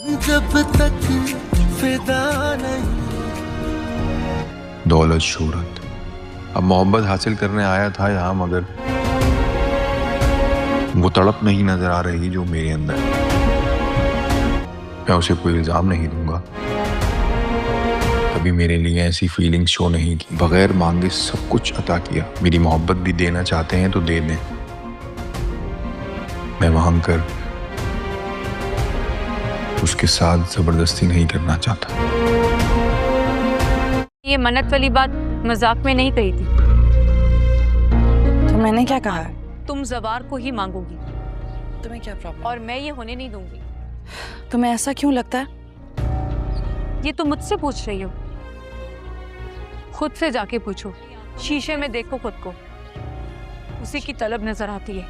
जब तक फिदा नहीं। दौलत शोहरत, अब मोहब्बत हासिल करने आया था यहाँ, मगर वो तड़प नहीं नजर आ रही जो मेरे अंदर है। मैं उसे कोई इल्जाम नहीं दूंगा, कभी मेरे लिए ऐसी फीलिंग्स शो नहीं की। बगैर मांगे सब कुछ अता किया। मेरी मोहब्बत भी देना चाहते हैं तो दे दें, मैं मांग कर उसके साथ जबरदस्ती नहीं करना चाहता। ये मन्नत वाली बात मजाक में नहीं कही थी। तो मैंने क्या कहा है? तुम ज़वार को ही मांगोगी तुम्हें क्या प्रॉब्लम? और मैं ये होने नहीं दूंगी। तुम्हें ऐसा क्यों लगता है? ये तुम मुझसे पूछ रही हो, खुद से जाके पूछो। शीशे में देखो खुद को, उसी की तलब नजर आती है।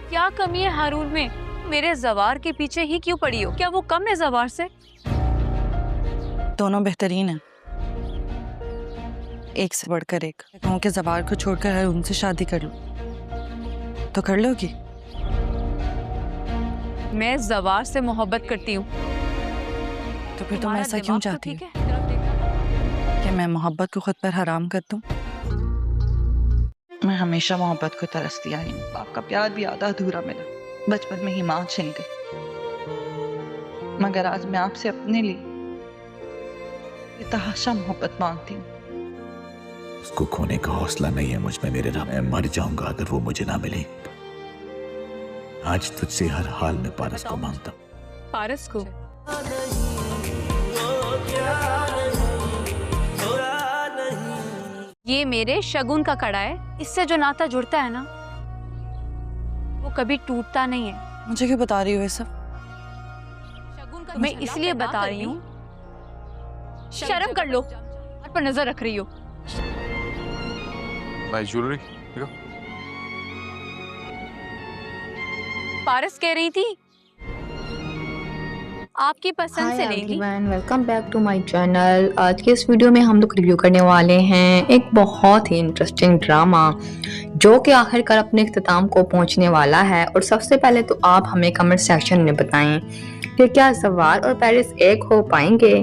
क्या कमी है हारून में? मेरे ज़वार के पीछे ही क्यों पड़ी हो? क्या वो कम है ज़वार से? दोनों बेहतरीन हैं, एक से बढ़कर एक। कहूँ कि ज़वार को छोड़कर हारून से शादी कर लूं तो कर लोगी? मैं ज़वार से मोहब्बत करती हूँ। तो फिर तुम ऐसा क्यों चाहती हो कि मैं मोहब्बत को खुद पर हराम कर दूं? मैं हमेशा मोहब्बत को तरसती आई हूँ। आपका प्यार भी आधा अधूरा मिला, बचपन में ही माँ छिन गई, मगर आज मैं आपसे अपने लिए तहाशा मोहब्बत मांगती हूँ। उसको खोने का हौसला नहीं है मुझ में मेरे रब। मैं मर जाऊंगा अगर वो मुझे ना मिली। आज तुझसे हर हाल में पारस को मांगता हूँ। पारस को? ये मेरे शगुन का कड़ा है, इससे जो नाता जुड़ता है ना वो कभी टूटता नहीं है। मुझे क्यों बता रही हो ये सब? मैं इसलिए बता रही हूँ, शर्म कर लो, आप पर नजर रख रही हो। माय ज्वेलरी देखो। पारस कह रही थी आपकी पसंद से लेंगी। Welcome back to my channel. आज के इस वीडियो में हम लोग रिव्यू करने वाले हैं एक बहुत ही इंटरेस्टिंग ड्रामा जो कि आखिरकार अपने इख्तिताम को पहुंचने वाला है। और सबसे पहले तो आप हमें कमेंट सेक्शन में बताएं कि क्या ज़वार और पारिस एक हो पाएंगे,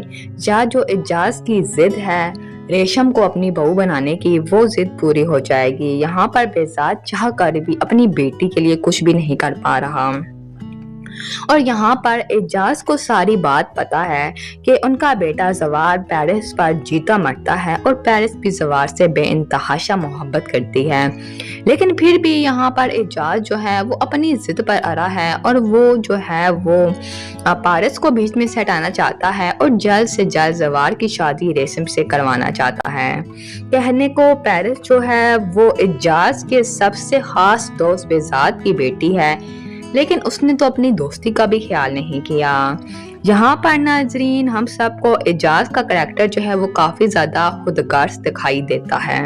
या जो एजाज की जिद है रेशम को अपनी बहू बनाने की, वो जिद पूरी हो जाएगी। यहाँ पर बेजाद चाह कर भी अपनी बेटी के लिए कुछ भी नहीं कर पा रहा। और यहाँ पर एजाज को सारी बात पता है कि उनका बेटा ज़वार पारिस पर जीता मरता है और पारिस भी ज़वार से बेइंतहाशा मोहब्बत करती है। लेकिन फिर भी यहाँ पर एजाज जो है वो अपनी जिद पर अड़ा है और वो जो है वो पारिस को बीच में से हटाना चाहता है और जल्द से जल्द ज़वार की शादी रेशम से करवाना चाहता है। कहने को पारिस जो है वो एजाज के सबसे खास दोस्त बेजाद की बेटी है, लेकिन उसने तो अपनी दोस्ती का भी ख्याल नहीं किया। यहाँ पर नाजरीन हम सबको एजाज का करैक्टर जो है वो काफी ज्यादा खुदगर्ज दिखाई देता है।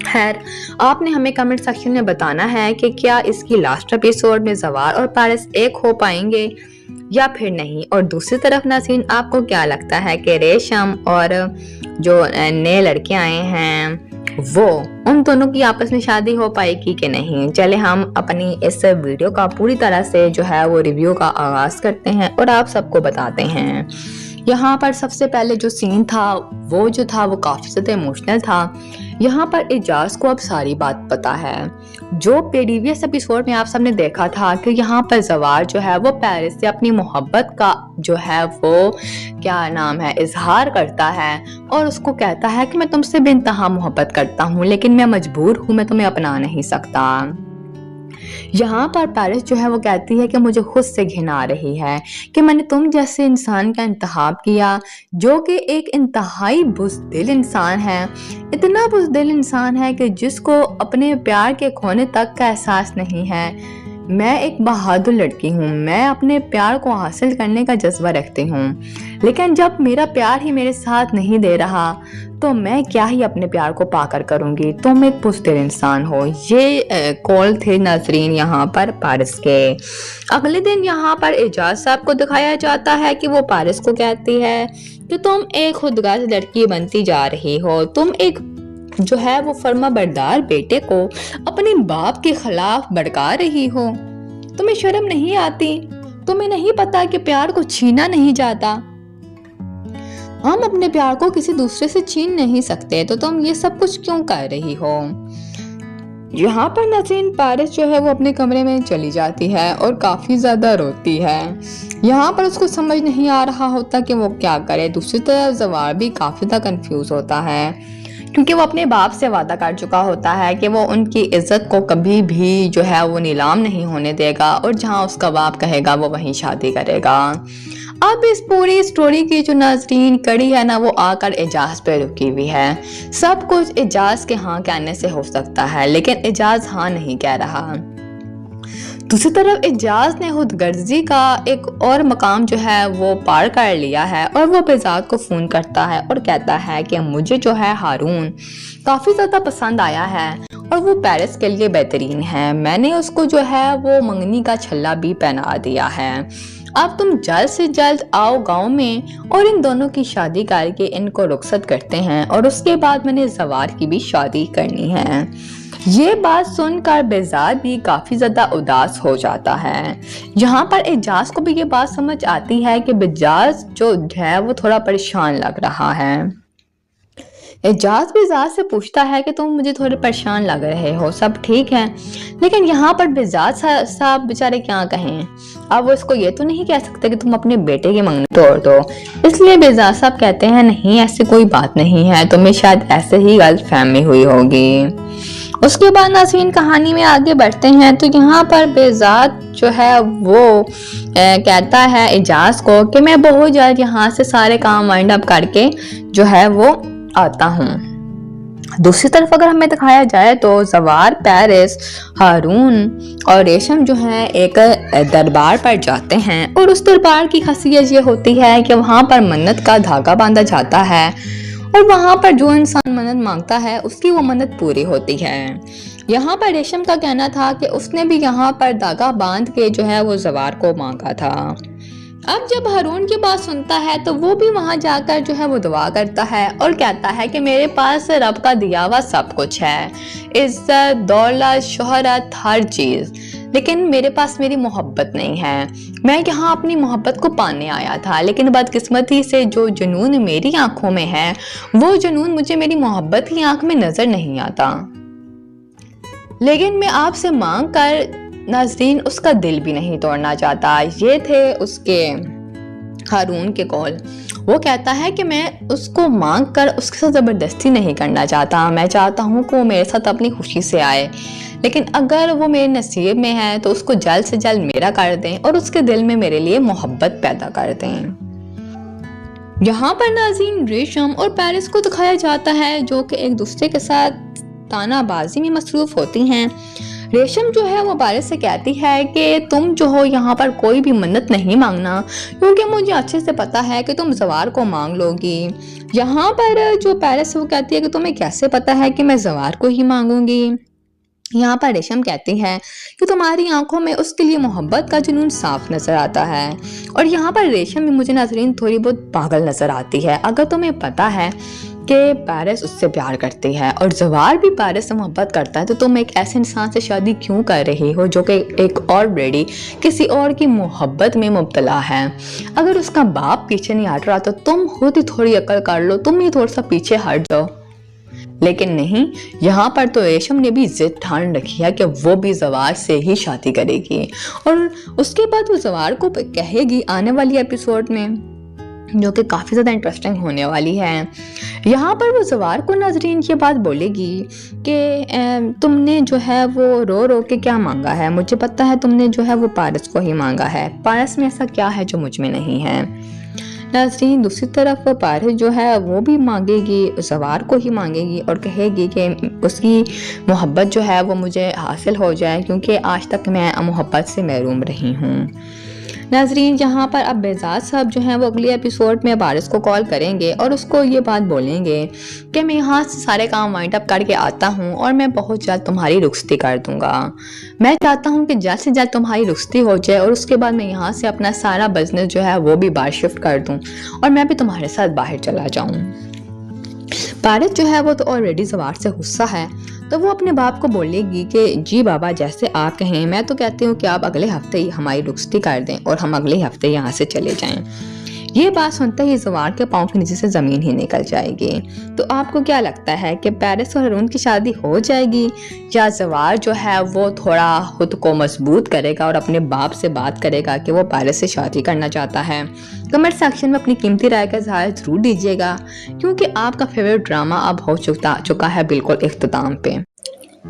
खैर, आपने हमें कमेंट सेक्शन में बताना है कि क्या इसकी लास्ट एपिसोड में ज़वार और पारिस एक हो पाएंगे या फिर नहीं। और दूसरी तरफ नाज़रीन, आपको क्या लगता है कि रेशम और जो नए लड़के आए हैं वो उन दोनों की आपस में शादी हो पाएगी कि नहीं? चले हम अपनी इस वीडियो का पूरी तरह से जो है वो रिव्यू का आगाज करते हैं और आप सबको बताते हैं। यहाँ पर सबसे पहले जो सीन था वो जो था वो काफी ज्यादा इमोशनल था। यहाँ पर एजाज को अब सारी बात पता है। जो प्रीवियस एपिसोड में आप सबने देखा था कि यहाँ पर ज़वार जो है वो पारिस से अपनी मोहब्बत का जो है वो क्या नाम है इजहार करता है और उसको कहता है कि मैं तुमसे बेइंतहा मोहब्बत करता हूँ, लेकिन मैं मजबूर हूँ, मैं तुम्हें अपना नहीं सकता। यहाँ पर पारिस जो है वो कहती है कि मुझे खुद से घिन आ रही है कि मैंने तुम जैसे इंसान का इंतखाब किया जो कि एक इंतहाई बुज़दिल इंसान है। इतना बुज़दिल इंसान है कि जिसको अपने प्यार के खोने तक का एहसास नहीं है। मैं एक बहादुर लड़की हूँ, मैं अपने प्यार को हासिल करने का जज्बा रखती हूँ, लेकिन जब मेरा प्यार ही मेरे साथ नहीं दे रहा तो मैं क्या ही अपने प्यार को पाकर करूँगी। तुम एक बुज़दिल इंसान हो। ये कॉल थे नाजरीन यहाँ पर पारिस के। अगले दिन यहाँ पर एजाज साहब को दिखाया जाता है कि वो पारिस को कहती है कि तुम एक खुदगर्ज लड़की बनती जा रही हो, तुम एक जो है वो फर्मा बरदार बेटे को अपने बाप के खिलाफ भड़का रही हो, तुम्हें शर्म नहीं आती? तुम्हें नहीं पता कि प्यार को छीना नहीं जाता? हम अपने प्यार को किसी दूसरे से छीन नहीं सकते, तो तुम ये सब कुछ क्यों कर रही हो? यहाँ पर नसरीन पारिस जो है वो अपने कमरे में चली जाती है और काफ़ी ज़्यादा रोती है। यहाँ पर उसको समझ नहीं आ रहा होता कि वो क्या करे। दूसरी तरफ ज़वार भी काफ़ी ज़्यादा कंफ्यूज होता है, क्योंकि वो अपने बाप से वादा कर चुका होता है कि वो उनकी इज्जत को कभी भी जो है वो नीलाम नहीं होने देगा, और जहाँ उसका बाप कहेगा वो वहीं शादी करेगा। अब इस पूरी स्टोरी की जो नाज़रीन कड़ी है ना, वो आकर एजाज पे रुकी हुई है। सब कुछ एजाज के हाँ कहने से हो सकता है, लेकिन एजाज हाँ नहीं कह रहा। दूसरी तरफ एजाज ने खुदगर्जी का एक और मकाम जो है वो पार कर लिया है, और वो बेजाद को फ़ोन करता है और कहता है कि मुझे जो है हारून काफ़ी ज़्यादा पसंद आया है और वो पेरिस के लिए बेहतरीन है। मैंने उसको जो है वो मंगनी का छल्ला भी पहना दिया है। अब तुम जल्द से जल्द आओ गांव में और इन दोनों की शादी करके इनको रुखसत करते हैं, और उसके बाद मैंने ज़वार की भी शादी करनी है। ये बात सुनकर बेजाद भी काफ़ी ज़्यादा उदास हो जाता है। यहाँ पर एजाज को भी ये बात समझ आती है कि बेजाज जो है वो थोड़ा परेशान लग रहा है। एजाज बेजाज से पूछता है कि तुम मुझे थोड़े परेशान लग रहे हो, सब ठीक है? लेकिन यहाँ पर बेजाज साहब बेचारे क्या कहें। अब वो इसको ये तो नहीं कह सकते कि तुम अपने बेटे की मंगनी तोड़ दो, इसलिए बेजाज साहब कहते हैं नहीं ऐसी कोई बात नहीं है, तुम्हें शायद ऐसे ही गलतफहमी हुई होगी। उसके बाद नाज़रीन कहानी में आगे बढ़ते हैं, तो यहाँ पर बेजाद जो है वो कहता है एजाज को कि मैं बहुत जल्द यहाँ से सारे काम वाइंड अप करके जो है वो आता हूँ। दूसरी तरफ अगर हमें दिखाया जाए तो ज़वार, पेरिस, हारून और रेशम जो है एक दरबार पर जाते हैं, और उस दरबार की खासियत ये होती है कि वहाँ पर मन्नत का धागा बांधा जाता है, और वहाँ पर जो इंसान मन्नत मांगता है उसकी वो मन्नत पूरी होती है। यहाँ पर रेशम का कहना था कि उसने भी यहाँ पर धागा बांध के जो है वो ज़वार को मांगा था। अब जब हारून की बात सुनता है तो वो भी वहां जाकर जो है वो दुआ करता है और कहता है कि मेरे पास रब का दिया हुआ सब कुछ है, इज्जत, दौलत, शोहरत, हर चीज, लेकिन मेरे पास मेरी मोहब्बत नहीं है। मैं यहाँ अपनी मोहब्बत को पाने आया था, लेकिन बदकिस्मती से जो जुनून मेरी आंखों में है वो जुनून मुझे मेरी मोहब्बत की आंख में नजर नहीं आता। लेकिन मैं आपसे मांग कर नाज़रीन उसका दिल भी नहीं तोड़ना चाहता। ये थे उसके हारून के कौल। वो कहता है कि मैं उसको मांग कर उसके साथ ज़बरदस्ती नहीं करना चाहता, मैं चाहता हूँ कि वो मेरे साथ अपनी खुशी से आए, लेकिन अगर वो मेरे नसीब में है तो उसको जल्द से जल्द मेरा कर दें और उसके दिल में मेरे लिए मोहब्बत पैदा कर दें। यहाँ पर नाज़रीन रेशम और पेरिस को दिखाया जाता है जो कि एक दूसरे के साथ तानाबाजी में मसरूफ होती हैं। रेशम जो है वो पेरिस से कहती है कि तुम जो हो यहाँ पर कोई भी मन्नत नहीं मांगना, क्योंकि मुझे अच्छे से पता है कि तुम ज़वार को मांग लोगी। यहाँ पर जो पेरिस वो कहती है कि तुम्हें कैसे पता है कि मैं ज़वार को ही मांगूंगी। यहाँ पर रेशम कहती है कि तुम्हारी आंखों में उसके लिए मोहब्बत का जुनून साफ नजर आता है, और यहाँ पर रेशम भी मुझे नाज़रीन थोड़ी बहुत पागल नजर आती है। अगर तुम्हें पता है कि पेरिस उससे प्यार करती है और ज़वार भी पेरिस से मोहब्बत करता है, तो तुम एक ऐसे इंसान से शादी क्यों कर रही हो जो कि एक ऑलरेडी किसी और की मोहब्बत में मुब्तला है। अगर उसका बाप पीछे नहीं हट रहा तो तुम खुद ही थोड़ी अकल कर लो, तुम ही थोड़ा सा पीछे हट जाओ। लेकिन नहीं, यहाँ पर तो रेशम ने भी जिद ठान रखी है कि वो भी ज़वार से ही शादी करेगी, और उसके बाद वो ज़वार को कहेगी आने वाली एपिसोड में, जो कि काफ़ी ज़्यादा इंटरेस्टिंग होने वाली है। यहाँ पर वो ज़वार को नाज़रीन ये बात बोलेगी कि तुमने जो है वो रो रो के क्या मांगा है, मुझे पता है तुमने जो है वो पेरिस को ही मांगा है, पेरिस में ऐसा क्या है जो मुझ में नहीं है। नाज़रीन दूसरी तरफ पेरिस जो है वो भी मांगेगी, ज़वार को ही मांगेगी और कहेगी कि उसकी मोहब्बत जो है वो मुझे हासिल हो जाए, क्योंकि आज तक मैं मोहब्बत से महरूम रही हूँ। नाज़रीन यहाँ पर अब बेजाद साहब जो हैं वो अगले एपिसोड में पेरिस को कॉल करेंगे और उसको ये बात बोलेंगे कि मैं यहाँ से सारे काम वाइंड अप करके आता हूँ और मैं बहुत जल्द तुम्हारी रुखसती कर दूँगा। मैं चाहता हूँ कि जल्द से जल्द तुम्हारी रुखसती हो जाए और उसके बाद मैं यहाँ से अपना सारा बिजनेस जो है वो भी बाहर शिफ्ट कर दूँ और मैं भी तुम्हारे साथ बाहर चला जाऊँ। पेरिस जो है वो तो ऑलरेडी ज़वार से गुस्सा है, तो वो अपने बाप को बोलेगी कि जी बाबा जैसे आप कहें, मैं तो कहती हूँ कि आप अगले हफ्ते ही हमारी रुखसती कर दें और हम अगले हफ्ते यहाँ से चले जाएं। ये बात सुनते ही ज़वार के पाँव के नीचे से ज़मीन ही निकल जाएगी। तो आपको क्या लगता है कि पैरिस और हारून की शादी हो जाएगी, या ज़वार जो है वो थोड़ा खुद को मजबूत करेगा और अपने बाप से बात करेगा कि वो पैरिस से शादी करना चाहता है? कमेंट सेक्शन में अपनी कीमती राय का इज़हार ज़रूर दीजिएगा, क्योंकि आपका फेवरेट ड्रामा अब हो चुका है बिल्कुल इख्तिताम पे।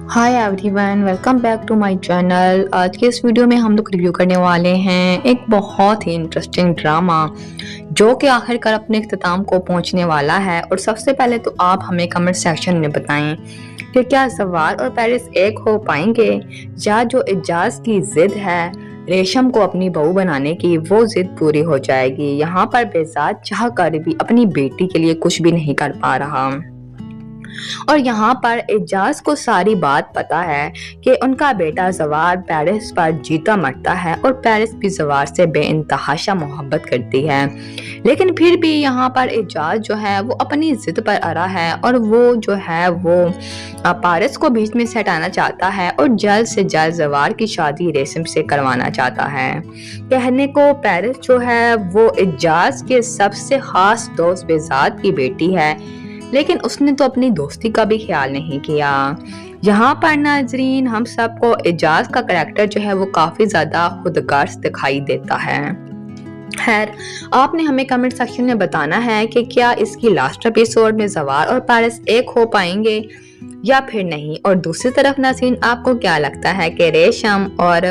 Hi everyone, welcome back to my channel. आज के इस वीडियो में हम लोग रिव्यू करने वाले हैं एक बहुत ही इंटरेस्टिंग ड्रामा जो कि आखिरकार अपने इख्तिताम को पहुंचने वाला है। और सबसे पहले तो आप हमें कमेंट सेक्शन में बताएं कि क्या ज़वार और पैरिस एक हो पाएंगे, या जो एजाज की जिद है रेशम को अपनी बहू बनाने की, वो जिद पूरी हो जाएगी। यहाँ पर बेजाद चाह कर भी अपनी बेटी के लिए कुछ भी नहीं कर पा रहा, और यहाँ पर एजाज को सारी बात पता है कि उनका बेटा ज़वार पैरिस पर जीता मरता है और पैरिस भी ज़वार से बेइंतहा मोहब्बत करती है। लेकिन फिर भी यहाँ पर एजाज जो है वो अपनी जिद पर अड़ा है, और वो जो है वो पैरिस को बीच में से हटाना चाहता है और जल्द से जल्द ज़वार की शादी रेशम से करवाना चाहता है। कहने को पैरिस जो है वो एजाज के सबसे खास दोस्त बेजाद की बेटी है, लेकिन उसने तो अपनी दोस्ती का भी ख्याल नहीं किया। यहाँ पर नाजरीन हम सबको एजाज का करैक्टर जो है वो काफी ज्यादा खुदगर्ज दिखाई देता है। खैर, आपने हमें कमेंट सेक्शन में बताना है कि क्या इसकी लास्ट एपिसोड में ज़वार और पैरिस एक हो पाएंगे या फिर नहीं। और दूसरी तरफ नाज़रीन, आपको क्या लगता है कि रेशम और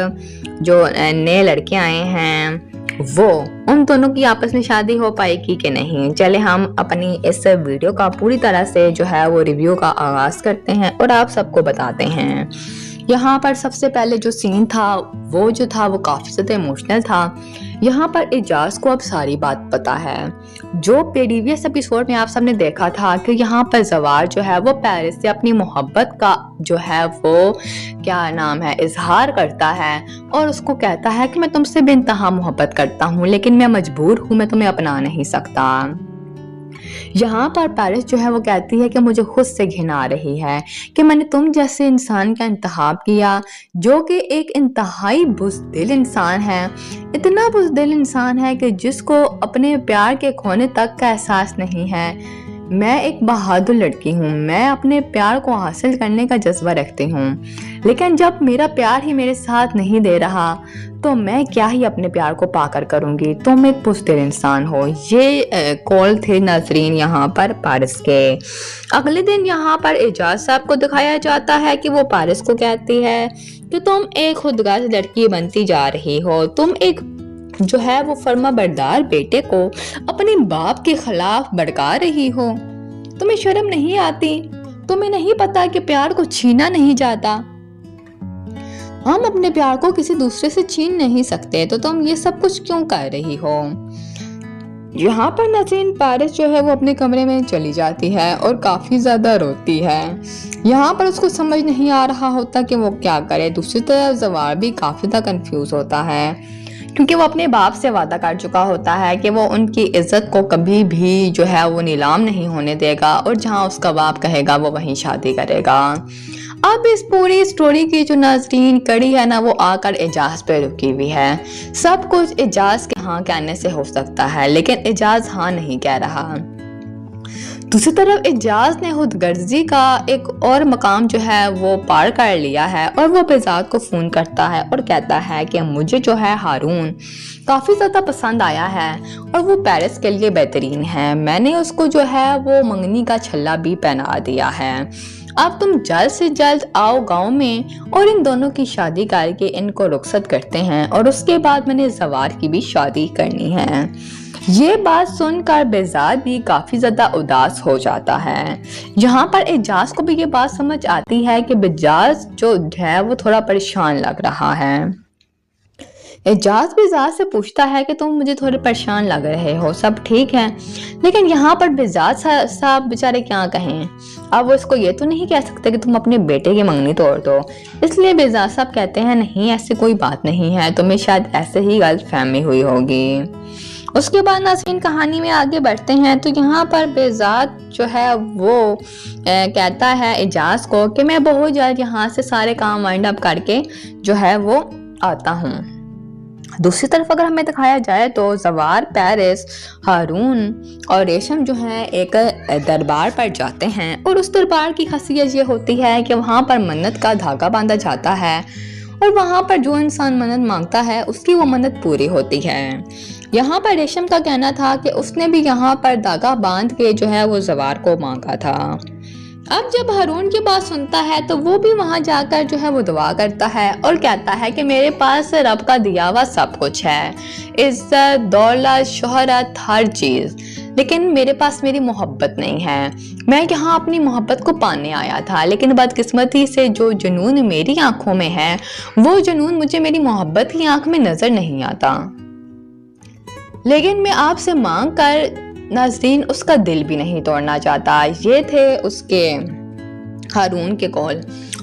जो नए लड़के आए हैं वो उन दोनों की आपस में शादी हो पाएगी कि नहीं? चले हम अपनी इस वीडियो का पूरी तरह से जो है वो रिव्यू का आगाज करते हैं और आप सबको बताते हैं। यहाँ पर सबसे पहले जो सीन था वो काफी ज्यादा इमोशनल था। यहाँ पर एजाज को अब सारी बात पता है। जो प्रीवियस एपिसोड में आप सबने देखा था कि यहाँ पर ज़वार जो है वो पैरिस से अपनी मोहब्बत का जो है वो क्या नाम है इजहार करता है और उसको कहता है कि मैं तुमसे बेइंतहा मोहब्बत करता हूँ, लेकिन मैं मजबूर हूँ, मैं तुम्हें अपना नहीं सकता। यहाँ पर पैरिस जो है वो कहती है कि मुझे खुद से घिन आ रही है कि मैंने तुम जैसे इंसान का इंतखाब किया जो कि एक इंतहाई बुज़दिल इंसान है, इतना बुज़दिल इंसान है कि जिसको अपने प्यार के खोने तक का एहसास नहीं है। मैं एक बहादुर लड़की हूँ, मैं अपने प्यार को हासिल करने का जज्बा रखती हूँ, लेकिन जब मेरा प्यार ही मेरे साथ नहीं दे रहा तो मैं क्या ही अपने प्यार को पाकर करूँगी। तुम एक बुज़दिल इंसान हो। ये कॉल थे नाज़रीन यहाँ पर पैरिस के। अगले दिन यहाँ पर एजाज साहब को दिखाया जाता है कि वो पैरिस को कहती है कि तुम एक खुदगर्ज लड़की बनती जा रही हो, तुम एक जो है वो फर्मा बरदार बेटे को अपने बाप के खिलाफ भड़का रही हो। तुम्हें शर्म नहीं आती? तुम्हें नहीं पता कि प्यार को छीना नहीं जाता? हम अपने प्यार को किसी दूसरे से छीन नहीं सकते, तो तुम ये सब कुछ क्यों कर रही हो? यहाँ पर नाज़रीन पैरिस जो है वो अपने कमरे में चली जाती है और काफी ज्यादा रोती है। यहाँ पर उसको समझ नहीं आ रहा होता कि वो क्या करे। दूसरी तरफ ज़वार भी काफी ज्यादा कंफ्यूज होता है, क्योंकि वो अपने बाप से वादा कर चुका होता है कि वो उनकी इज्जत को कभी भी जो है वो नीलाम नहीं होने देगा और जहाँ उसका बाप कहेगा वो वहीं शादी करेगा। अब इस पूरी स्टोरी की जो नाज़रीन कड़ी है ना वो आकर एजाज पे रुकी हुई है। सब कुछ एजाज के हाँ कहने से हो सकता है, लेकिन एजाज हाँ नहीं कह रहा। दूसरी तरफ एजाज ने खुदगर्जी का एक और मकाम जो है वो पार कर लिया है और वो बेजाद को फोन करता है और कहता है कि मुझे जो है हारून काफी ज्यादा पसंद आया है और वो पैरिस के लिए बेहतरीन है। मैंने उसको जो है वो मंगनी का छल्ला भी पहना दिया है। अब तुम जल्द से जल्द आओ गांव में और इन दोनों की शादी करके इनको रुखसत करते हैं और उसके बाद मैंने ज़वार की भी शादी करनी है। ये बात सुनकर बेजाद भी काफी ज्यादा उदास हो जाता है। यहाँ पर एजाज को भी ये बात समझ आती है कि बेजाज जो है वो थोड़ा परेशान लग रहा है। एजाज बेजाज से पूछता है कि तुम मुझे थोड़े परेशान लग रहे हो, सब ठीक है? लेकिन यहाँ पर बेजाज साहब बेचारे क्या कहें। अब वो इसको ये तो नहीं कह सकते कि तुम अपने बेटे की मंगनी तोड़ दो, इसलिए बेजाज साहब कहते हैं नहीं ऐसी कोई बात नहीं है, तुम्हें शायद ऐसे ही गलत फहमी हुई होगी। اس کے بعد ناظرین کہانی میں آگے بڑھتے ہیں تو یہاں پر بہزاد جو ہے وہ کہتا ہے اعجاز کو کہ میں بہت جلد یہاں سے سارے کام وائنڈ اپ کر کے جو ہے وہ آتا ہوں۔ دوسری طرف اگر ہمیں دکھایا جائے تو زوار، پیرس، ہارون اور ریشم جو ہے ایک دربار پر جاتے ہیں، اور اس دربار کی خاصیت یہ ہوتی ہے کہ وہاں پر منت کا دھاگا باندھا جاتا ہے، اور وہاں پر جو انسان منت مانگتا ہے اس کی وہ منت پوری ہوتی ہے۔ یہاں پر ریشم کا کہنا تھا کہ اس نے بھی یہاں پر دھاگا باندھ کے جو ہے وہ زوار کو مانگا تھا۔ اب جب ہارون کی بات سنتا ہے تو وہ بھی وہاں جا کر جو ہے وہ دعا کرتا ہے اور کہتا ہے کہ میرے پاس رب کا دیا ہوا سب کچھ ہے، عزت، دولت، شہرت، ہر چیز، لیکن میرے پاس میری محبت نہیں ہے۔ میں یہاں اپنی محبت کو پانے آیا تھا، لیکن بدقسمتی سے جو جنون میری آنکھوں میں ہے وہ جنون مجھے میری محبت کی آنکھ میں نظر نہیں آتا۔ لیکن میں آپ سے مانگ کر ناظرین اس کا دل بھی نہیں توڑنا چاہتا۔ یہ تھے اس کے ہارون کے قول۔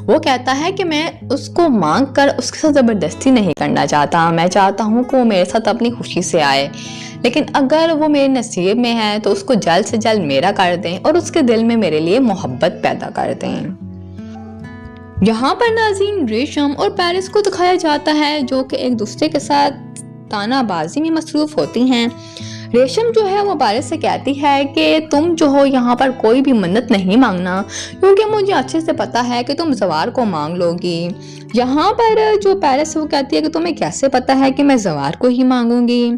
وہ کہتا ہے کہ میں اس کو مانگ کر اس کے ساتھ زبردستی نہیں کرنا چاہتا، میں چاہتا ہوں کہ وہ میرے ساتھ اپنی خوشی سے آئے، لیکن اگر وہ میرے نصیب میں ہے تو اس کو جلد سے جلد میرا کر دیں اور اس کے دل میں میرے لیے محبت پیدا کر دیں۔ یہاں پر ناظرین ریشم اور پیرس کو دکھایا جاتا ہے جو کہ ایک دوسرے کے ساتھ تانا بازی میں مصروف ہوتی ہیں۔ ریشم جو ہے وہ پیرس سے کہتی ہے کہ تم جو ہو یہاں پر کوئی بھی منت نہیں مانگنا، کیونکہ مجھے اچھے سے پتا ہے کہ تم زوار کو مانگ لو گی۔ یہاں پر جو پیرس وہ کہتی ہے کہ تمہیں کیسے پتا ہے کہ میں زوار کو ہی مانگوں گی؟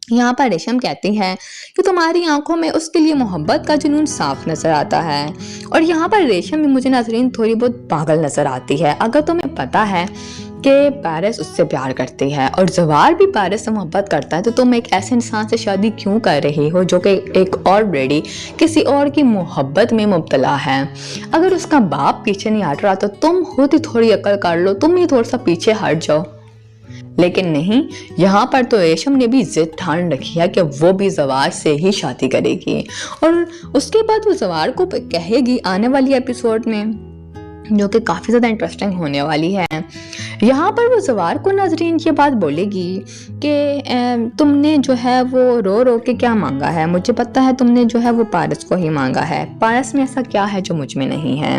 یہاں پر ریشم کہتی ہے کہ تمہاری آنکھوں میں اس کے لیے محبت کا جنون صاف نظر آتا ہے، اور یہاں پر ریشم بھی مجھے ناظرین تھوڑی بہت پاگل نظر آتی ہے۔ اگر تمہیں پتا ہے کہ پیرس اس سے پیار کرتی ہے اور زوار بھی پیرس سے محبت کرتا ہے تو تم ایک ایسے انسان سے شادی کیوں کر رہی ہو جو کہ ایک آلریڈی کسی اور کی محبت میں مبتلا ہے؟ اگر اس کا باپ پیچھے نہیں ہٹ رہا تو تم خود ہی تھوڑی عقل کر لو، تم ہی تھوڑا سا پیچھے ہٹ جاؤ۔ لیکن نہیں، یہاں پر تو ریشم نے بھی ضد ٹھان رکھی ہے کہ وہ بھی زوار سے ہی شادی کرے گی، اور اس کے بعد وہ زوار کو کہے گی آنے والی ایپیسوڈ میں، جو کہ کافی زیادہ انٹرسٹنگ ہونے والی ہے۔ یہاں پر وہ زوار کو ناظرین یہ بات بولے گی کہ تم نے جو ہے وہ رو رو کے کیا مانگا ہے، مجھے پتا ہے تم نے جو ہے وہ پیرس کو ہی مانگا ہے، پیرس میں ایسا کیا ہے جو مجھ میں نہیں ہے؟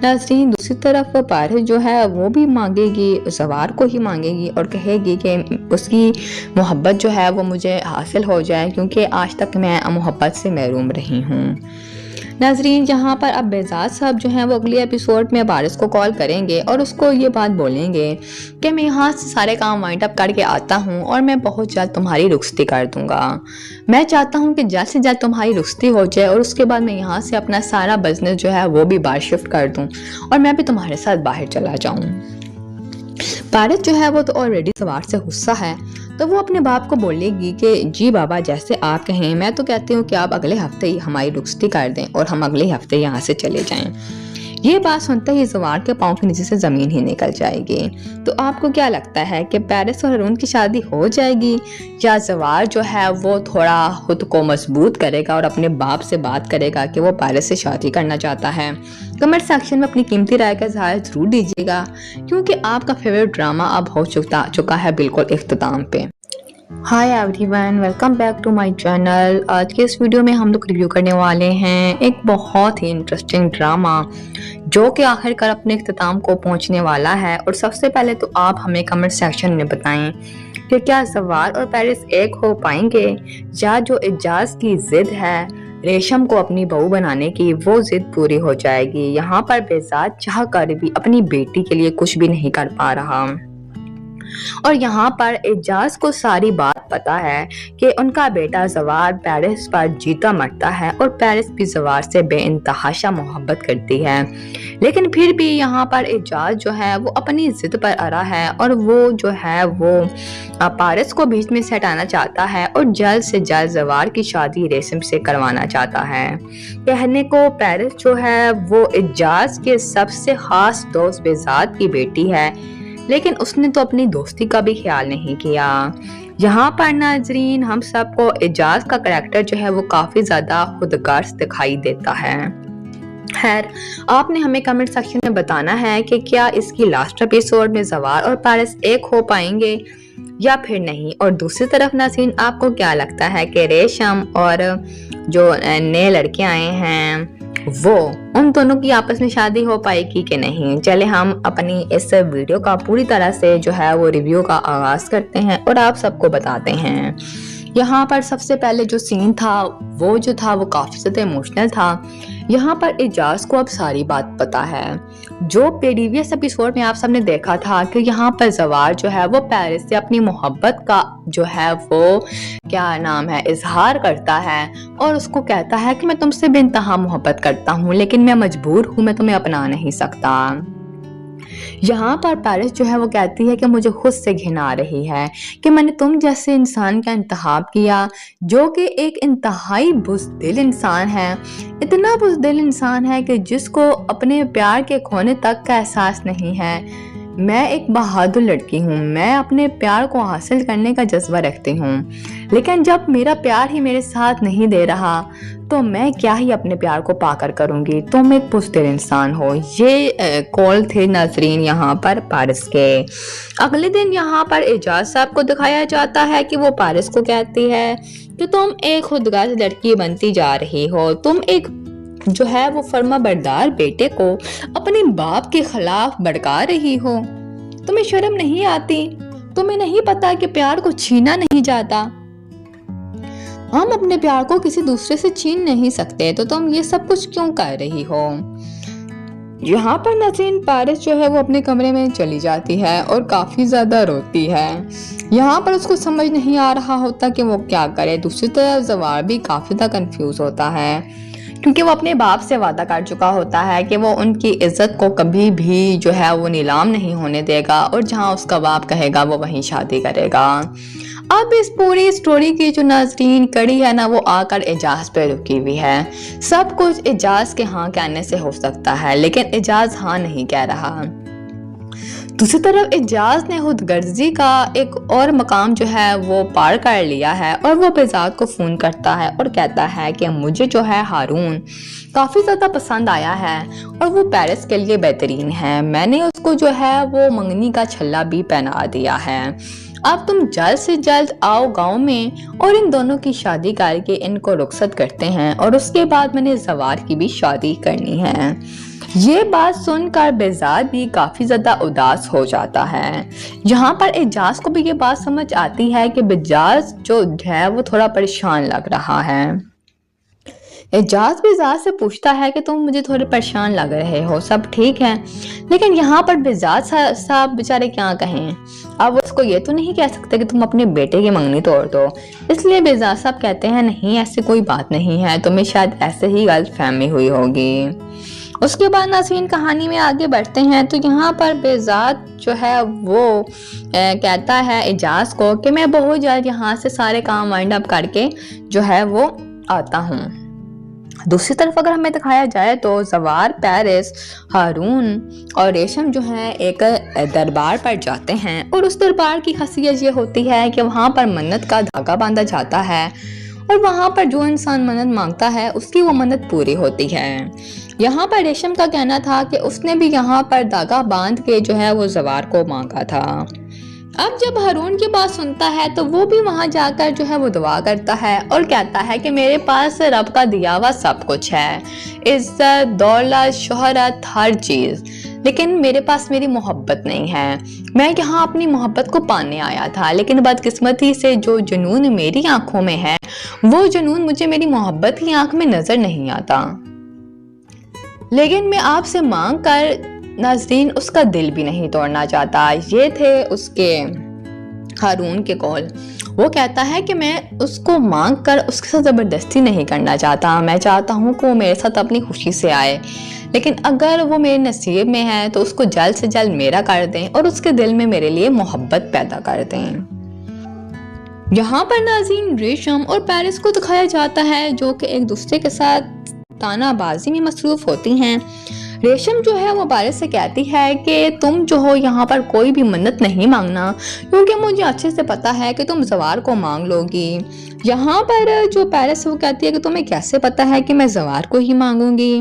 ناظرین دوسری طرف پیرس جو ہے وہ بھی مانگے گی، زوار کو ہی مانگے گی اور کہے گی کہ اس کی محبت جو ہے وہ مجھے حاصل ہو جائے، کیونکہ آج تک میں محبت سے محروم رہی ہوں۔ ناظرین یہاں پر اب بہزاد صاحب جو ہیں وہ اگلی ایپیسوڈ میں پیرس کو کال کریں گے اور اس کو یہ بات بولیں گے کہ میں یہاں سے سارے کام وائنڈ اپ کر کے آتا ہوں اور میں بہت جلد تمہاری رخصتی کر دوں گا۔ میں چاہتا ہوں کہ جلد سے جلد تمہاری رخصتی ہو جائے اور اس کے بعد میں یہاں سے اپنا سارا بزنس جو ہے وہ بھی باہر شفٹ کر دوں اور میں بھی تمہارے ساتھ باہر چلا جاؤں۔ پیرس جو ہے وہ تو آلریڈی زوار سے غصہ ہے، تو وہ اپنے باپ کو بولے گی کہ جی بابا جیسے آپ کہیں، میں تو کہتی ہوں کہ آپ اگلے ہفتے ہی ہماری رخصتی کر دیں اور ہم اگلے ہفتے یہاں سے چلے جائیں۔ یہ بات سنتے ہی زوار کے پاؤں کے نیچے سے زمین ہی نکل جائے گی۔ تو آپ کو کیا لگتا ہے کہ پیرس اور ہارون کی شادی ہو جائے گی، یا زوار جو ہے وہ تھوڑا خود کو مضبوط کرے گا اور اپنے باپ سے بات کرے گا کہ وہ پیرس سے شادی کرنا چاہتا ہے؟ کمنٹ سیکشن میں اپنی قیمتی رائے کا اظہار ضرور دیجیے گا، کیونکہ آپ کا فیوریٹ ڈرامہ اب ہو چکا ہے بالکل اختتام پہ۔ Hi everyone, welcome back to my channel. آج کے اس ویڈیو میں ہم لوگ ریویو کرنے والے ہیں ایک بہت ہی انٹرسٹنگ ڈرامہ جو کہ آخر کار اپنے اختتام کو پہنچنے والا ہے، اور سب سے پہلے تو آپ ہمیں کمنٹ سیکشن میں بتائیں کہ کیا زوار اور پیرس ایک ہو پائیں گے، یا جو اعجاز کی ضد ہے ریشم کو اپنی بہو بنانے کی وہ ضد پوری ہو جائے گی۔ یہاں پر بہزاد چاہ کر بھی اپنی بیٹی کے لیے کچھ بھی نہیں کر پا رہا، اور یہاں پر اعجاز کو ساری بات پتا ہے کہ ان کا بیٹا زوار پیرس پر جیتا مرتا ہے، اور پیرس بھی زوار سے بے انتہا محبت کرتی ہے، لیکن پھر بھی یہاں پر اعجاز جو ہے وہ اپنی ضد پر اڑا ہے، اور وہ جو ہے وہ پیرس کو بیچ میں سے ہٹانا چاہتا ہے اور جلد سے جلد زوار کی شادی ریشم سے کروانا چاہتا ہے۔ کہنے کو پیرس جو ہے وہ اعجاز کے سب سے خاص دوست بہزاد کی بیٹی ہے، لیکن اس نے تو اپنی دوستی کا بھی خیال نہیں کیا۔ یہاں پر ناظرین ہم سب کو اعجاز کا کریکٹر جو ہے وہ کافی زیادہ خودغرض دکھائی دیتا ہے۔ خیر، آپ نے ہمیں کمنٹ سیکشن میں بتانا ہے کہ کیا اس کی لاسٹ ایپیسوڈ میں زوار اور پیرس ایک ہو پائیں گے، या फिर नहीं। और दूसरी तरफ नाज़रीन, आपको क्या लगता है कि रेशम और जो नए लड़के आए हैं वो उन दोनों की आपस में शादी हो पाएगी कि नहीं? चले हम अपनी इस वीडियो का पूरी तरह से जो है वो रिव्यू का आगाज करते हैं और आप सबको बताते हैं। यहाँ पर सबसे पहले जो सीन था वो काफी ज्यादा इमोशनल था। यहाँ पर एजाज को अब सारी बात पता है। जो प्रीवियस एपिसोड में आप सबने देखा था कि यहाँ पर जवार जो है वो पेरिस से अपनी मोहब्बत का जो है वो क्या नाम है इजहार करता है और उसको कहता है कि मैं तुमसे बेइंतहा मोहब्बत करता हूँ, लेकिन मैं मजबूर हूँ, मैं तुम्हें अपना नहीं सकता। यहाँ पर पेरिस जो है वो कहती है कि मुझे खुद से घिन आ रही है कि मैंने तुम जैसे इंसान का इंतखाब किया जो कि एक इंतहाई बुज़दिल इंसान है, इतना बुज़दिल इंसान है कि जिसको अपने प्यार के खोने तक का एहसास नहीं है। मैं एक बहादुर लड़की हूँ, मैं अपने प्यार को हासिल करने का जज्बा रखती हूँ, लेकिन जब मेरा प्यार ही मेरे साथ नहीं दे रहा तो मैं क्या ही अपने प्यार को पाकर करूँगी। तुम एक बुज़दिल इंसान हो। ये कॉल थे नाज़रीन यहाँ पर पेरिस के। अगले दिन यहाँ पर एजाज साहब को दिखाया जाता है कि वो पेरिस को कहती है कि तुम एक खुदगर्ज लड़की बनती जा रही हो, तुम एक जो है वो फर्मा बरदार बेटे को अपने बाप के खिलाफ भड़का रही हो। तुम्हें शर्म नहीं आती? तुम्हें नहीं पता कि प्यार को छीना नहीं जाता? हम अपने प्यार को किसी दूसरे से छीन नहीं सकते, तो तुम ये सब कुछ क्यों कर रही हो? यहाँ पर नाज़रीन पेरिस जो है वो अपने कमरे में चली जाती है और काफी ज्यादा रोती है। यहाँ पर उसको समझ नहीं आ रहा होता कि वो क्या करे। दूसरी तरफ जवार भी काफी ज्यादा कंफ्यूज होता है क्योंकि वो अपने बाप से वादा कर चुका होता है कि वो उनकी इज्जत को कभी भी जो है वो नीलाम नहीं होने देगा और जहाँ उसका बाप कहेगा वो वहीं शादी करेगा। अब इस पूरी स्टोरी की जो नाज़रीन कड़ी है ना वो आकर एजाज पे रुकी हुई है। सब कुछ एजाज के हाँ कहने से हो सकता है, लेकिन एजाज हाँ नहीं कह रहा। दूसरी तरफ एजाज ने खुदगर्जी का एक और मकाम जो है वो पार कर लिया है और वो बेजाद को फोन करता है और कहता है कि मुझे जो है हारून काफी ज्यादा पसंद आया है और वो पेरिस के लिए बेहतरीन है। मैंने उसको जो है वो मंगनी का छल्ला भी पहना दिया है। अब तुम जल्द से जल्द आओ गांव में और इन दोनों की शादी करके इनको रुखसत करते हैं और उसके बाद मैंने जवार की भी शादी करनी है। ये बात सुनकर बेजाद भी काफी ज्यादा उदास हो जाता है। यहाँ पर एजाज को भी ये बात समझ आती है कि बेजाज जो है वो थोड़ा परेशान लग रहा है। एजाज बेजाज से पूछता है कि तुम मुझे थोड़े परेशान लग रहे हो, सब ठीक है? लेकिन यहाँ पर बेजाज साहब बेचारे क्या कहें। अब उसको ये तो नहीं कह सकते कि तुम अपने बेटे की मंगनी तोड़ दो, इसलिए बेजाज साहब कहते हैं नहीं ऐसी कोई बात नहीं है, तुम्हें शायद ऐसे ही गलतफहमी हुई होगी। उसके बाद नाज़रीन कहानी में आगे बढ़ते हैं तो यहाँ पर बेजाद जो है वो कहता है एजाज को कि मैं बहुत जल्द यहाँ से सारे काम वाइंड अप करके जो है वो आता हूँ। दूसरी तरफ अगर हमें दिखाया जाए तो जवार, पेरिस, हारून और रेशम जो है एक दरबार पर जाते हैं और उस दरबार की खासियत ये होती है कि वहाँ पर मन्नत का धागा बांधा जाता है और वहाँ पर जो इंसान मन्नत मांगता है उसकी वो मन्नत पूरी होती है। यहाँ पर रेशम का कहना था कि उसने भी यहाँ पर धागा बांध के जो है वो जवार को मांगा था। अब जब हारून की बात सुनता है तो वो भी वहां जाकर जो है वो दुआ करता है और कहता है कि मेरे पास रब का दिया हुआ सब कुछ है, इज्जत, दौलत, शोहरत, हर चीज, लेकिन मेरे पास मेरी मोहब्बत नहीं है। मैं यहाँ अपनी मोहब्बत को पाने आया था, लेकिन बदकिस्मती से जो जुनून मेरी आंखों में है वो जुनून मुझे मेरी मोहब्बत की आंख में नजर नहीं आता। लेकिन मैं आपसे मांग कर नाज़रीन उसका दिल भी नहीं तोड़ना चाहता। ये थे उसके हारून के कॉल। वो कहता है कि मैं उसको मांग कर उसके साथ ज़बरदस्ती नहीं करना चाहता, मैं चाहता हूँ कि वो मेरे साथ अपनी खुशी से आए, लेकिन अगर वो मेरे नसीब में है तो उसको जल्द से जल्द मेरा कर दें और उसके दिल में मेरे लिए मोहब्बत पैदा कर दें। यहाँ पर नाज़रीन रेशम और पेरिस को दिखाया जाता है जो कि एक दूसरे के साथ तानाबाजी में मसरूफ होती हैं। रेशम जो है वो पेरिस से कहती है कि तुम जो हो यहाँ पर कोई भी मन्नत नहीं मांगना, क्योंकि मुझे अच्छे से पता है कि तुम जवार को मांग लोगी। यहाँ पर जो पेरिस वो कहती है कि तुम्हें कैसे पता है कि मैं जवार को ही मांगूंगी।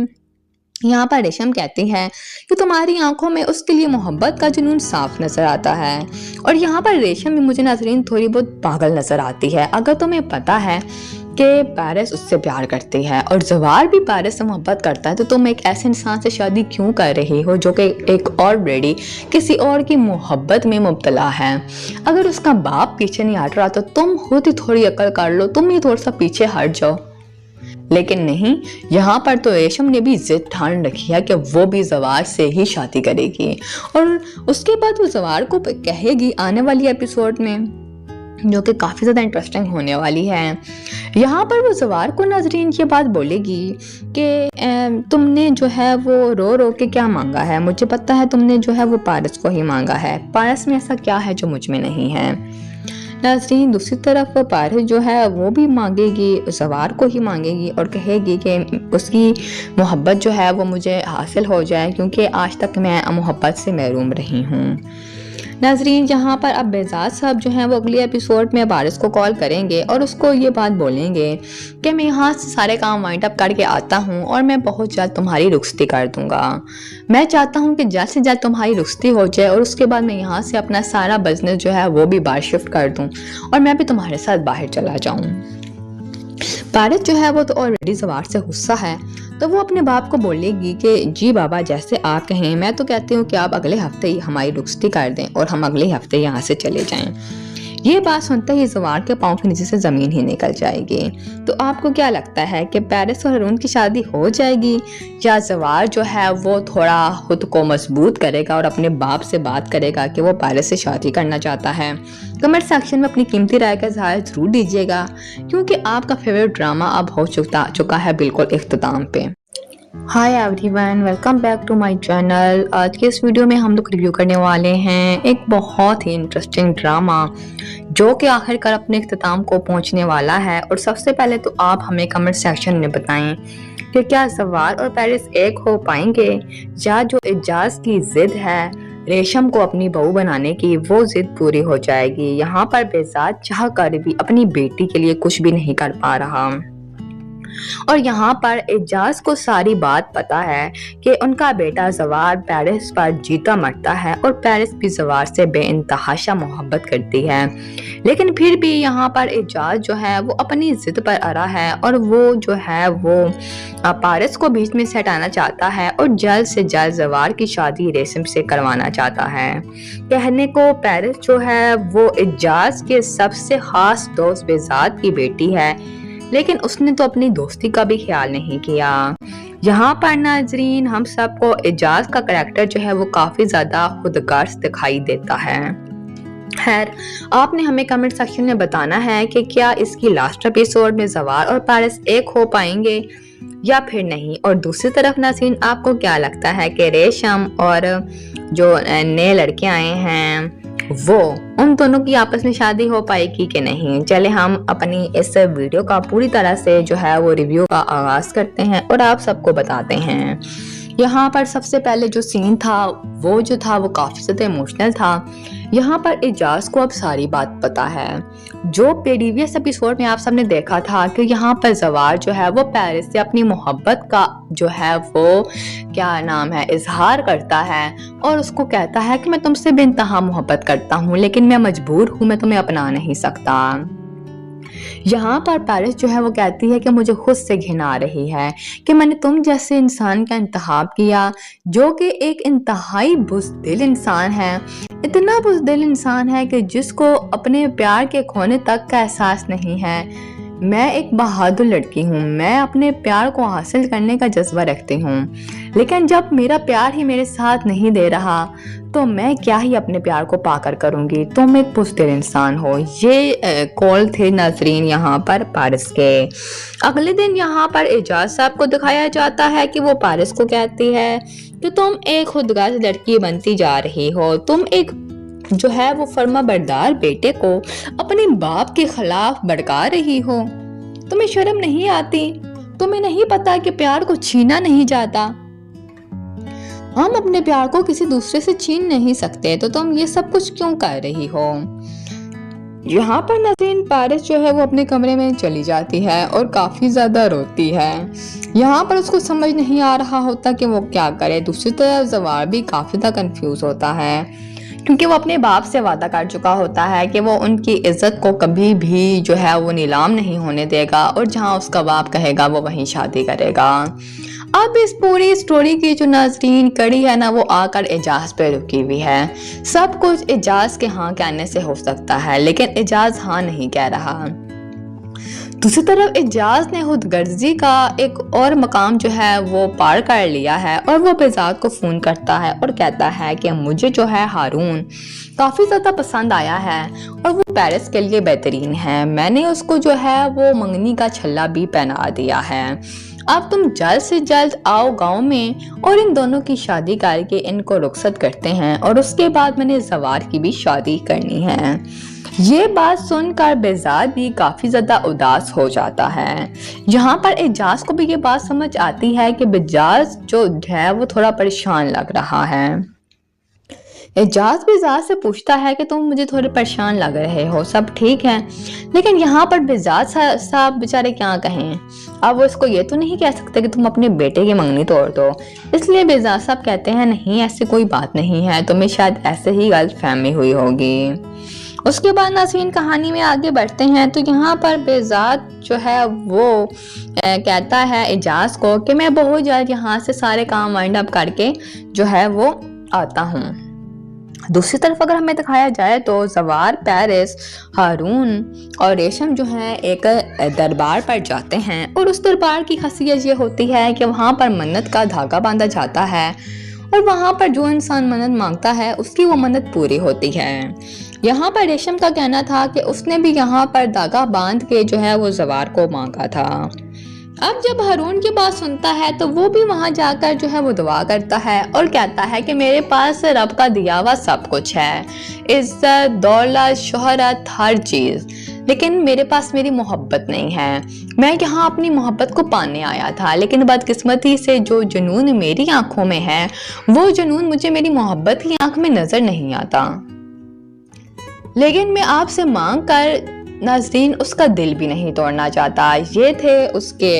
यहाँ पर रेशम कहती है कि तुम्हारी आंखों में उसके लिए मोहब्बत का जुनून साफ नजर आता है। और यहाँ पर रेशम भी मुझे नाज़रीन थोड़ी बहुत पागल नजर आती है। अगर तुम्हें पता है कि पारस उससे प्यार करती है और जवार भी पारस से मोहब्बत करता है, तो तुम एक ऐसे इंसान से शादी क्यों कर रही हो जो कि एक ऑलरेडी किसी और की मोहब्बत में मुब्तला है। अगर उसका बाप पीछे नहीं हट रहा तो तुम खुद ही थोड़ी अकल कर लो, तुम ही थोड़ा सा पीछे हट जाओ। लेकिन नहीं, यहाँ पर तो रेशम ने भी जिद ठान रखी है कि वो भी जवार से ही शादी करेगी और उसके बाद वो जवार को कहेगी आने वाली एपिसोड में, जो कि काफ़ी ज़्यादा इंटरेस्टिंग होने वाली है। यहाँ पर वो जवार को नाज़रीन ये बात बोलेगी कि तुमने जो है वो रो रो के क्या मांगा है, मुझे पता है तुमने जो है वो पारस को ही मांगा है, पारस में ऐसा क्या है जो मुझ में नहीं है। नाज़रीन दूसरी तरफ पारस जो है वो भी मांगेगी, जवार को ही मांगेगी और कहेगी कि उसकी मोहब्बत जो है वो मुझे हासिल हो जाए, क्योंकि आज तक मैं मोहब्बत से महरूम रही हूँ। नाज़रीन यहाँ पर अब बेजाद साहब जो हैं वो अगले एपिसोड में पारस को कॉल करेंगे और उसको ये बात बोलेंगे कि मैं यहाँ से सारे काम वाइंड अप करके आता हूँ और मैं बहुत जल्द तुम्हारी रुखसती कर दूँगा। मैं चाहता हूँ कि जल्द से जल्द तुम्हारी रुखसती हो जाए और उसके बाद मैं यहाँ से अपना सारा बिजनेस जो है वो भी बाहर शिफ्ट कर दूँ और मैं भी तुम्हारे साथ बाहर चला जाऊँ। पारस जो है वो तो ऑलरेडी जवार से गुस्सा है, तो वो अपने बाप को बोलेगी कि जी बाबा जैसे आप कहें, मैं तो कहती हूँ कि आप अगले हफ्ते ही हमारी रुखसती कर दें और हम अगले हफ्ते यहाँ से चले जाएं। ये बात सुनते ही जवार के पाँव के नीचे से ज़मीन ही निकल जाएगी। तो आपको क्या लगता है कि पारस और अरुण की शादी हो जाएगी या जवार जो है वो थोड़ा खुद को मजबूत करेगा और अपने बाप से बात करेगा कि वो पारस से शादी करना चाहता है? कमेंट सेक्शन में अपनी कीमती राय का इज़हार ज़रूर दीजिएगा, क्योंकि आपका फेवरेट ड्रामा अब हो चुका है बिल्कुल इख्तिताम पे। Hi everyone, welcome back to my channel. आज के इस वीडियो में हम लोग रिव्यू करने वाले हैं एक बहुत ही इंटरेस्टिंग ड्रामा जो कि आखिरकार अपने इख्तिताम को पहुंचने वाला है। और सबसे पहले तो आप हमें कमेंट सेक्शन में बताएं कि क्या जवार और पारस एक हो पाएंगे या जो एजाज की जिद है रेशम को अपनी बहू बनाने की, वो जिद पूरी हो जाएगी। यहाँ पर बेजाद चाह कर भी अपनी बेटी के लिए कुछ भी नहीं कर पा रहा और यहाँ पर एजाज को सारी बात पता है कि उनका बेटा जवार पारस पर जीता मरता है और पारस भी जवार से बेइंतहाशा मोहब्बत करती है। लेकिन फिर भी यहाँ पर एजाज जो है वो अपनी जिद पर अड़ा है और वो जो है वो पारस को बीच में से हटाना चाहता है और जल्द से जल्द जवार की शादी रेशम से करवाना चाहता है। कहने को पारस जो है वो एजाज के सबसे खास दोस्त बेजाद की बेटी है, लेकिन उसने तो अपनी दोस्ती का भी ख्याल नहीं किया। यहाँ पर नाजरीन हम सबको एजाज का करैक्टर जो है वो काफी ज्यादा खुदगर्ज दिखाई देता है। खैर, आपने हमें कमेंट सेक्शन में बताना है कि क्या इसकी लास्ट एपिसोड में जवार और पारस एक हो पाएंगे या फिर नहीं। और दूसरी तरफ नाज़रीन आपको क्या लगता है कि रेशम और जो नए लड़के आए हैं वो उन दोनों की आपस में शादी हो पाएगी कि नहीं? चले हम अपनी इस वीडियो का पूरी तरह से जो है वो रिव्यू का आगाज करते हैं और आप सबको बताते हैं। यहाँ पर सबसे पहले जो सीन था वो काफी ज्यादा इमोशनल था। यहाँ पर एजाज को अब सारी बात पता है। जो प्रीवियस एपिसोड में आप सबने देखा था कि यहाँ पर जवार जो है वो पारस से अपनी मोहब्बत का जो है वो क्या नाम है इजहार करता है और उसको कहता है कि मैं तुमसे बेइंतहा मोहब्बत करता हूँ, लेकिन मैं मजबूर हूँ, मैं तुम्हें अपना नहीं सकता। यहाँ पर पारस जो है वो कहती है कि मुझे खुद से घिन आ रही है कि मैंने तुम जैसे इंसान का इंतखाब किया जो कि एक इंतहाई बुज़दिल इंसान है, इतना बुज़दिल इंसान है कि जिसको अपने प्यार के खोने तक का एहसास नहीं है। मैं एक बहादुर लड़की हूँ, मैं अपने प्यार को हासिल करने का जज्बा रखती हूँ, लेकिन जब मेरा प्यार ही मेरे साथ नहीं दे रहा तो मैं क्या ही अपने प्यार को पाकर करूँगी। तुम एक बुज़दिल इंसान हो। ये कॉल थे नाजरीन यहाँ पर पारस के। अगले दिन यहाँ पर एजाज साहब को दिखाया जाता है कि वो पारस को कहती है कि तुम एक खुदगर्ज लड़की बनती जा रही हो, तुम एक जो है वो फर्मा बरदार बेटे को अपने बाप के खिलाफ भड़का रही हो। तुम्हें शर्म नहीं आती? तुम्हें नहीं पता कि प्यार को छीना नहीं जाता? हम अपने प्यार को किसी दूसरे से छीन नहीं सकते, तो तुम ये सब कुछ क्यों कर रही हो? यहाँ पर नज़रीन पारिस जो है वो अपने कमरे में चली जाती है और काफ़ी ज़्यादा रोती है। यहाँ पर उसको समझ नहीं आ रहा होता कि वो क्या करे। दूसरी तरफ ज़वार भी काफ़ी ज़्यादा कंफ्यूज होता है, क्योंकि वो अपने बाप से वादा कर चुका होता है कि वो उनकी इज्जत को कभी भी जो है वो नीलाम नहीं होने देगा और जहाँ उसका बाप कहेगा वो वहीं शादी करेगा। अब इस पूरी स्टोरी की जो नाज़रीन कड़ी है ना, वो आकर एजाज पे रुकी हुई है। सब कुछ एजाज के हाँ कहने से हो सकता है, लेकिन एजाज हाँ नहीं कह रहा। दूसरी तरफ एजाज ने खुदगर्जी का एक और मकाम जो है वो पार कर लिया है और वो बेजाद को फ़ोन करता है और कहता है कि मुझे जो है हारून काफ़ी ज़्यादा पसंद आया है और वो पेरिस के लिए बेहतरीन है। मैंने उसको जो है वो मंगनी का छल्ला भी पहना दिया है। अब तुम जल्द से जल्द आओ गांव में और इन दोनों की शादी करके इनको रुखसत करते हैं और उसके बाद मैंने ज़वार की भी शादी करनी है। ये बात सुनकर बेजाद भी काफ़ी ज़्यादा उदास हो जाता है। यहाँ पर एजाज को भी ये बात समझ आती है कि बेजाज जो है वो थोड़ा परेशान लग रहा है। एजाज बेजाज से पूछता है कि तुम मुझे थोड़े परेशान लग रहे हो, सब ठीक है? लेकिन यहाँ पर बेजाज साहब बेचारे क्या कहें। अब वो इसको ये तो नहीं कह सकते कि तुम अपने बेटे की मंगनी तोड़ दो, इसलिए बेजाज साहब कहते हैं नहीं ऐसी कोई बात नहीं है, तुम्हें शायद ऐसे ही गलतफहमी हुई होगी। उसके बाद नाज़रीन कहानी में आगे बढ़ते हैं तो यहाँ पर बेजाद जो है वो कहता है एजाज को कि मैं बहुत जल्द यहाँ से सारे काम वाइंड अप करके जो है वो आता हूँ। दूसरी तरफ अगर हमें दिखाया जाए तो ज़वार, पेरिस, हारून और रेशम जो है एक दरबार पर जाते हैं और उस दरबार की खासियत ये होती है कि वहाँ पर मन्नत का धागा बांधा जाता है और वहाँ पर जो इंसान मन्नत मांगता है उसकी वो मन्नत पूरी होती है। यहाँ पर रेशम का कहना था कि उसने भी यहाँ पर धागा बांध के जो है वो ज़वार को मांगा था। अब जब हारून की बात सुनता है तो वो भी वहाँ जाकर जो है वो दुआ करता है और कहता है कि मेरे पास रब का दिया हुआ सब कुछ है, इज्जत, दौलत, शोहरत, हर चीज़, लेकिन मेरे पास मेरी मोहब्बत नहीं है। मैं यहाँ अपनी मोहब्बत को पाने आया था, लेकिन बदकिस्मती से जो जुनून मेरी आंखों में है वो जुनून मुझे मेरी मोहब्बत की आंख में नजर नहीं आता। लेकिन मैं आपसे मांग कर नाज़रीन उसका दिल भी नहीं तोड़ना चाहता। ये थे उसके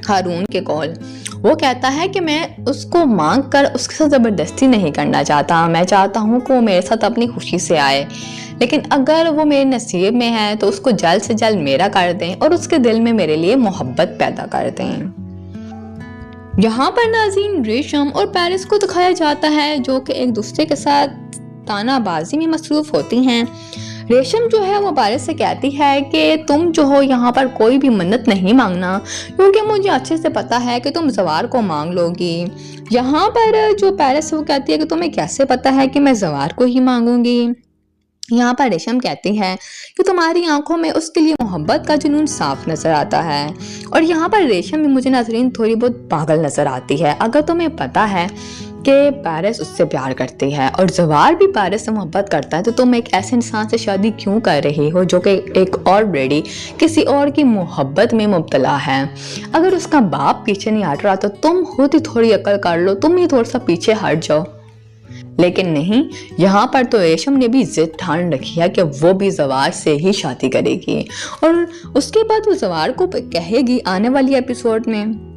हारून के कौल। वो कहता है कि मैं उसको मांग कर उसके साथ ज़बरदस्ती नहीं करना चाहता, मैं चाहता हूँ कि वो मेरे साथ अपनी खुशी से आए, लेकिन अगर वो मेरे नसीब में है तो उसको जल्द से जल्द मेरा कर दें और उसके दिल में मेरे लिए मोहब्बत पैदा कर दें। यहाँ पर नाज़रीन रेशम और पेरिस को दिखाया जाता है जो कि एक दूसरे के साथ तानाबाजी में मसरूफ होती हैं। रेशम जो है वो पेरिस से कहती है कि तुम जो हो यहाँ पर कोई भी मन्नत नहीं मांगना, क्योंकि मुझे अच्छे से पता है कि तुम ज़वार को मांग लोगी। यहाँ पर जो पेरिस वो कहती है कि तुम्हें कैसे पता है कि मैं ज़वार को ही मांगूंगी। यहाँ पर रेशम कहती है कि तुम्हारी आंखों में उसके लिए मोहब्बत का जुनून साफ नजर आता है। और यहाँ पर रेशम भी मुझे नाज़रीन थोड़ी बहुत पागल नजर आती है। अगर तुम्हें पता है कि पेरिस उससे प्यार करती है और ज़वार भी पेरिस से मोहब्बत करता है, तो तुम एक ऐसे इंसान से शादी क्यों कर रही हो जो कि एक ऑलरेडी किसी और की मोहब्बत में मुब्तला है। अगर उसका बाप पीछे नहीं हट रहा तो तुम खुद ही थोड़ी अकल कर लो, तुम ही थोड़ा सा पीछे हट जाओ। लेकिन नहीं, यहाँ पर तो रेशम ने भी जिद ठान रखी है कि वो भी ज़वार से ही शादी करेगी और उसके बाद वो ज़वार को कहेगी आने वाली एपिसोड में,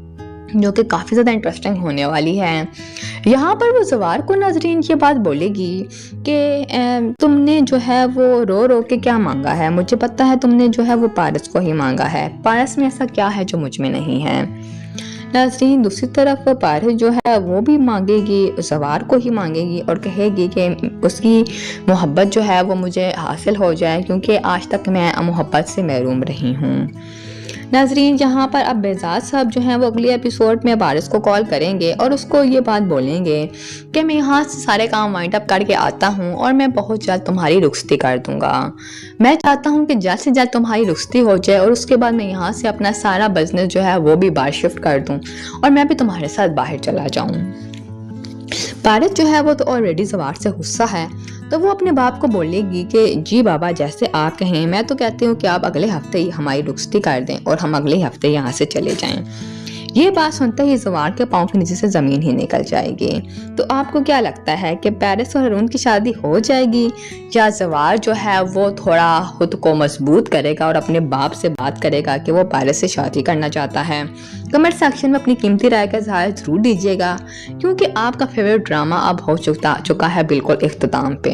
जो कि काफ़ी ज़्यादा इंटरेस्टिंग होने वाली है। यहाँ पर वो ज़वार को नाज़रीन ये बात बोलेगी कि तुमने जो है वो रो रो के क्या मांगा है, मुझे पता है तुमने जो है वो पारस को ही मांगा है, पारस में ऐसा क्या है जो मुझ में नहीं है। नाज़रीन दूसरी तरफ पारस जो है वो भी मांगेगी, ज़वार को ही मांगेगी और कहेगी कि उसकी मोहब्बत जो है वो मुझे हासिल हो जाए, क्योंकि आज तक मैं मोहब्बत से महरूम रही हूँ। नाज़रीन यहाँ पर अब बेजाद साहब जो हैं वो अगले एपिसोड में पारस को कॉल करेंगे और उसको ये बात बोलेंगे कि मैं यहाँ से सारे काम वाइंड अप करके आता हूँ और मैं बहुत जल्द तुम्हारी रुखसती कर दूँगा। मैं चाहता हूँ कि जल्द से जल्द तुम्हारी रुखसती हो जाए और उसके बाद मैं यहाँ से अपना सारा बिजनेस जो है वो भी बाहर शिफ्ट कर दूँ और मैं भी तुम्हारे साथ बाहर चला जाऊँ। पारस जो है वो तो ऑलरेडी ज़वार से गुस्सा है, तो वो अपने बाप को बोलेगी कि जी बाबा जैसे आप कहें, मैं तो कहती हूँ कि आप अगले हफ्ते ही हमारी रुखसती कर दें और हम अगले हफ्ते यहाँ से चले जाएं। یہ بات سنتے ہی زوار کے پاؤں کے نیچے سے زمین ہی نکل جائے گی۔ تو آپ کو کیا لگتا ہے کہ پیرس اور ہارون کی شادی ہو جائے گی، یا زوار جو ہے وہ تھوڑا خود کو مضبوط کرے گا اور اپنے باپ سے بات کرے گا کہ وہ پیرس سے شادی کرنا چاہتا ہے؟ کمنٹ سیکشن میں اپنی قیمتی رائے کا اظہار ضرور دیجیے گا، کیونکہ آپ کا فیوریٹ ڈرامہ اب ہو چکا ہے بالکل اختتام پہ۔